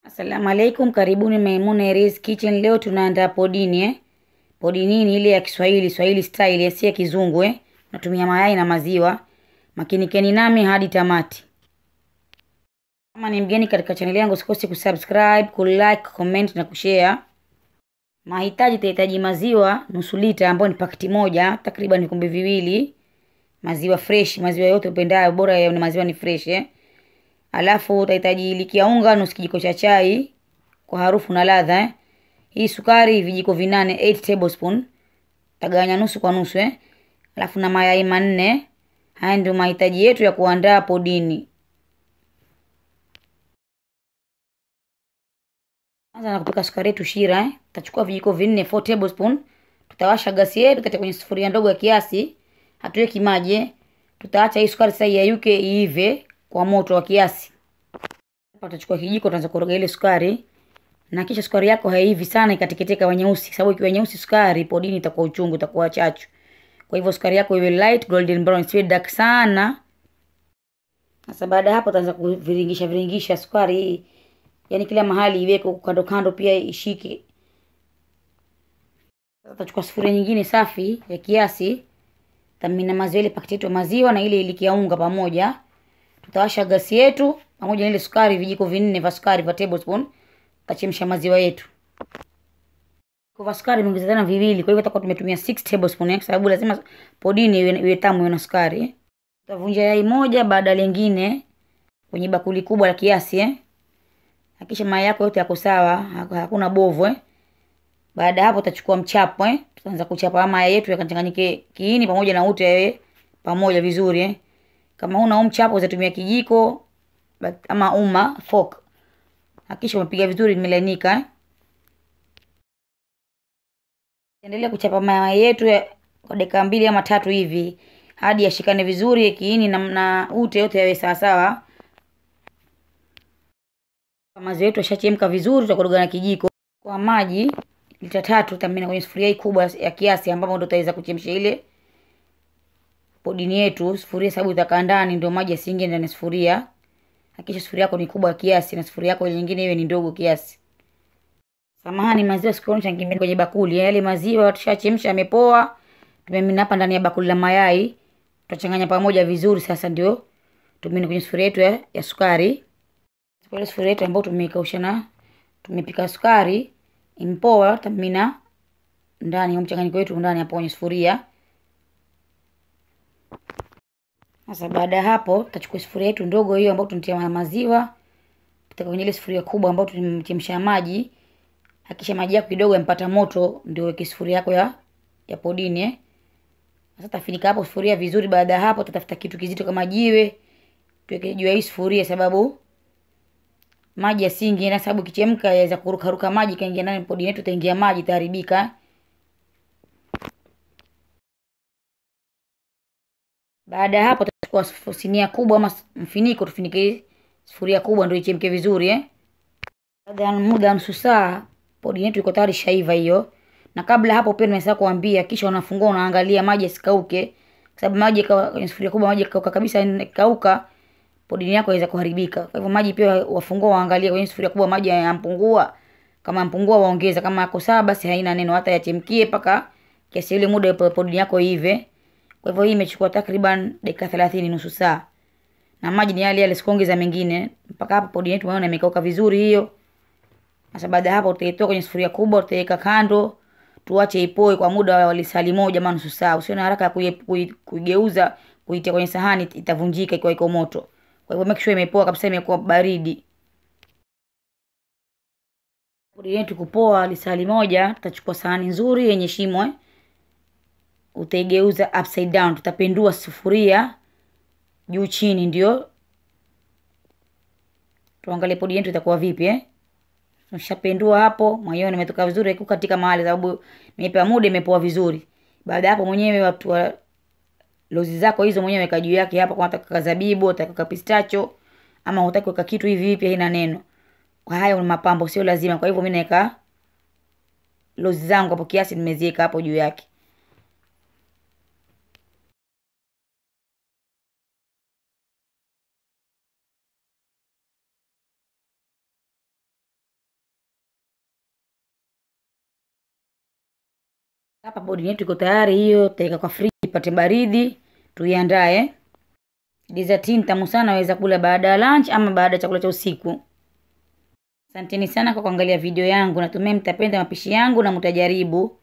Assalamu alaikum, karibuni Maimuna Aries Kitchen. Leo tunaandaa podini Podini ni ile ya Swahili style, si ya kizungu Natumia mayai na maziwa. Makinikeni nami hadi tamati. Kama ni mgeni katika channel yangu, usikose kusubscribe, kulike, comment na kushare. Mahitaji: tutahitaji maziwa nusu lita ambayo ni pakiti moja, takriban vikombe viwili. Maziwa fresh, maziwa yote upendayo, bora ya maziwa ni fresh Alafu utahitaji iliki ya unga nusu kijiko cha chai kwa harufu na ladha Hii sukari vijiko vinane, 8 tablespoon. Tagawanya nusu kwa nusu Alafu na mayai manne. Haya ndio mahitaji yetu ya kuandaa podini. Anza na kupika sukari yetu shira Tutachukua vijiko vinne, 4 tablespoon. Tutawasha gasi yetu katika kwenye sufuria ndogo ya kiasi. Hatuweki maji Tutaacha hii sukari sasa iyayuke iive kwa moto wa kiasi. Hapa tutachukua kijiko, tuanza kukoroga ile sukari. Na kisha sukari yako haivi sana ikateketeka kwa nyeusi, sababu ikiwa nyeusi sukari podini itakuwa uchungu, itakuwa chachu. Kwa hivyo sukari yako iwe light golden brown, isiwe dark sana. Sasa baada hapo utaanza kuviringisha sukari hii. Yaani kila mahali iweke kando kando pia ishike. Sasa tutachukua sufuria nyingine safi ya kiasi. Tamina maziwa, ile pakiti yetu maziwa na ile iliki ya unga pamoja. Tutawasha gasi yetu pamoja na ile sukari, vijiko vinne vya sukari vya tablespoon. Tutachemsha maziwa yetu. Kwa sukari nimeongeza tena viwili, kwa hivyo tutakuwa tumetumia 6 tablespoon kwa sababu lazima podini iwe tamu na sukari. Tutavunja yai moja baada lingine kwenye bakuli kubwa la kiasi Hakisha mayai yako yote yako sawa, hakuna bovu Baada hapo utachukua mchapo Tutaanza kuchapa mayai yetu yakachanganyike kiini pamoja na ute pamoja vizuri Kama huna mchapo utatumia kijiko ama fork. Hakisha umepiga vizuri, imelainika Endelea kuchapa mayai yetu kwa dakika 2 ama 3 hivi hadi yashikane vizuri kiini na ute yote yawe sawa sawa. Maziwa yetu yashachemka vizuri, tutakoroga na kijiko. Kwa maji lita 3 tamina kwenye sufuria kubwa ya kiasi ambapo ndio tutaweza kuchemsha ile podini yetu. Sufuria sababu itakaa ndani, ndio maji yasiingie ndani ya sufuria. Hakikisha sufuria yako ni kubwa kiasi na sufuria yako nyingine iwe ni ndogo kiasi. Samahani, maziwa sikuonyesha ngimeni kwenye bakuli. Yale maziwa tushachemsha yamepoa. Tumemimina hapa ndani ya bakuli la mayai. Tutachanganya pamoja vizuri. Sasa ndio tumimina kwenye sufuria yetu ya sukari. Kwa ile sufuria yetu ambayo tumekausha tumepika sukari impoa, tutamimina ndani ya mchanganyiko wetu ndani hapo kwenye sufuria. Sasa baada hapo tutachukua sufuria yetu ndogo hiyo ambayo tunatia maziwa. Tutaweka kwenye ile sufuria kubwa ambayo tumechemsha maji. Hakisha maji yako kidogo yampata moto, ndio weke sufuria yako ya podini Sasa tafunika hapo sufuria vizuri. Baada hapo tutafuta kitu kizito kama jiwe tuweke juu ya hii sufuria, sababu maji yasingie, na sababu kichemka yaweza kuruka maji kaingia ndani podini yetu, itaingia maji itaharibika. Baada hapo tutachukua sinia kubwa ama mfiniko, tufinike sufuria kubwa ndio ichemke vizuri Baada ya muda nusu saa podini yetu iko tayari shaiva hiyo. Na kabla hapo pia nimesahau kuambia, kisha unafungua unaangalia maji yasikauke, sababu maji kwenye sufuria kubwa maji yakauka kabisa, kauka podini yako inaweza kuharibika. Kwa hivyo maji pia wafungua waangalie kwenye sufuria kubwa maji yampungua. Kama yampungua waongeza, kama yako sawa basi haina neno, hata yachemkie paka kiasi ile muda podini yako ive. Kwa hivyo hii imechukua takriban dakika 30, nusu saa. Na maji ni yale sikuongeza mengine. Mpaka hapo podini yetu unaona imekauka vizuri hiyo. Sasa baada hapo utaitoa kwenye sufuria kubwa, utaweka kando, tuache ipoe kwa muda wa lisali moja ama nusu saa. Usione haraka kuigeuza kuitia kwenye sahani, itavunjika ikiwa iko moto. Kwa hivyo make sure imepoa kabisa, imekuwa baridi. Podini yetu kupoa lisali moja, tutachukua sahani nzuri yenye shimo utaigeuza upside down. Tutapindua sufuria juu chini, ndio tuangalie podini yetu itakuwa vipi Nishapendua hapo, mwenyewe nimetoka vizuri, iko katika mahali sababu nimepa muda imepoa vizuri. Baada hapo mwenyewe watu wa lozi zako hizo mwenyewe weka juu yake hapa, kwa nataka zabibu, nataka pistacho ama unataka kuweka kitu hivi vipi, haina neno. Kwa hayo ni mapambo, sio lazima. Kwa hivyo mimi naweka lozi zangu hapo kiasi, nimeziweka hapo juu yake. Hapa podi yetu iko tayari, hiyo tutaweka kwa friji ipate baridi, tuiandae. Dessert hii tamu sana, waweza kula baada ya lunch ama baada ya chakula cha usiku. Asanteni sana kwa kuangalia video yangu. Natumai mtapenda mapishi yangu na mtajaribu.